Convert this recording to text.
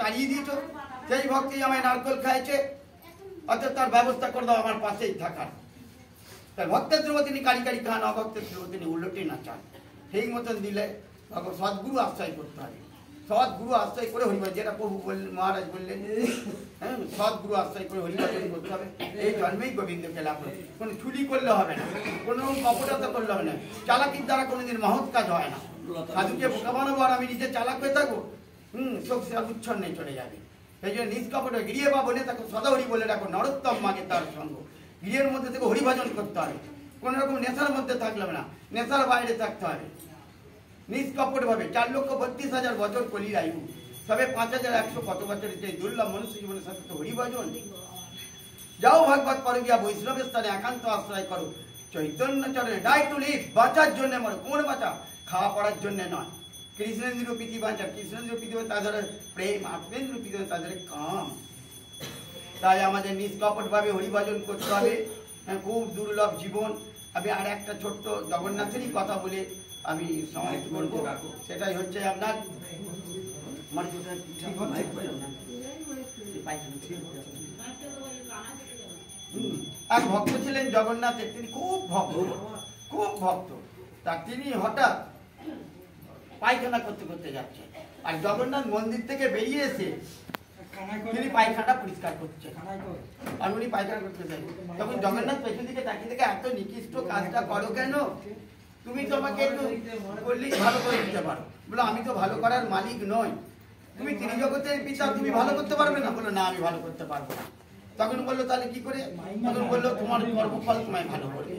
তাড়িয়ে দিয়েছ, সেই ভক্তি আমায় নারকল খাইছে, অর্থাৎ তার ব্যবস্থা করে দাও আমার পাশেই থাকার। তাই ভক্তের ধ্রুব তিনি কারি কারি খান, অভক্তের ধ্রুব তিনি উল্টোটি না চান। সেই মতন দিলে সদ্গুরু আশ্রয় করতে হবে। সদ্গুরু আশ্রয় করে হরিভজন, যেটা প্রভু বললেন, মহারাজ বললেন, হ্যাঁ, সদ্গুরু আশ্রয় করে হরিভজন করতে হবে। এই জন্মেই গোবিন্দকে লাভ হবে। কোনো চুরি করলে হবে না, কোনো কপটতা করলে হবে না, চালাকির দ্বারা কোনোদিন মহৎ কাজ হয় না। সাধুকে বোকা বানাবো আর আমি নিজে চালাক হয়ে থাকবো, চোখ সে উচ্ছন্নে চলে যাবে। সেই জন্য নিষ্কপট গৃহে বা বলে তাকে সদা হরি বলে রাখো, নরোত্তম মাকে তার সঙ্গ। গৃহের মধ্যে থেকে হরিভজন করতে হবে, কোন রকম নেশার মধ্যে থাকলে হবে না, নেশার বাইরে থাকতে হবে নিষ্কপট ভাবে। 4,32,000 বছর কলির আয়ু, তবে 5,100 কত বছরের যে দুর্লভ মনুষ্য জীবনের সাথে তো হরিভজন। যাও ভাগবত করো গিয়া বৈষ্ণবের স্থানে একান্ত আশ্রয় করো, চৈতন্য চরণে ডাই টু লিভ, বাঁচার জন্য মরো। কোন বাঁচা? খাওয়া পড়ার জন্য নয়। কৃষ্ণেন্দ্র প্রীতি বাঁচা, কৃষ্ণেন্দ্র প্রীতি তাদের প্রেম, আত্মেন্দ্র প্রীতি তাদের কাম। তাই আমাদের নিষ্কপট ভাবে হরিভজন করতে হবে। খুব দুর্লভ জীবন। আমি আর একটা ছোট্ট জগন্নাথেরই কথা বলে আমি সমাপ্ত করব। সেটাই হচ্ছে আপনার এক ভক্ত ছিলেন জগন্নাথের, তিনি খুব ভক্ত, খুব ভক্ত। তা তিনি হঠাৎ পায়খানা করতে করতে যাচ্ছে, আর জগন্নাথ মন্দির থেকে বেরিয়ে এসে তিনি পায়খানা পরিষ্কার করছে, আর উনি পায়খানা করতে চাই। তখন জগন্নাথ পেছন দিকে তাকিয়ে থেকে, এত নিকৃষ্ট কাজটা করো কেন? তুমি তোমাকে একটু করলেই ভালো করে দিতে পারো। বলো আমি তো ভালো করার মালিক নই, তুমি ত্রিজগতের পিতা, তুমি ভালো করতে পারবে না? বলো না, আমি ভালো করতে পারবো না। তখন বললো তাহলে কি করে? তখন বললো তোমার কর্মফল তোমায় ভালো করবে।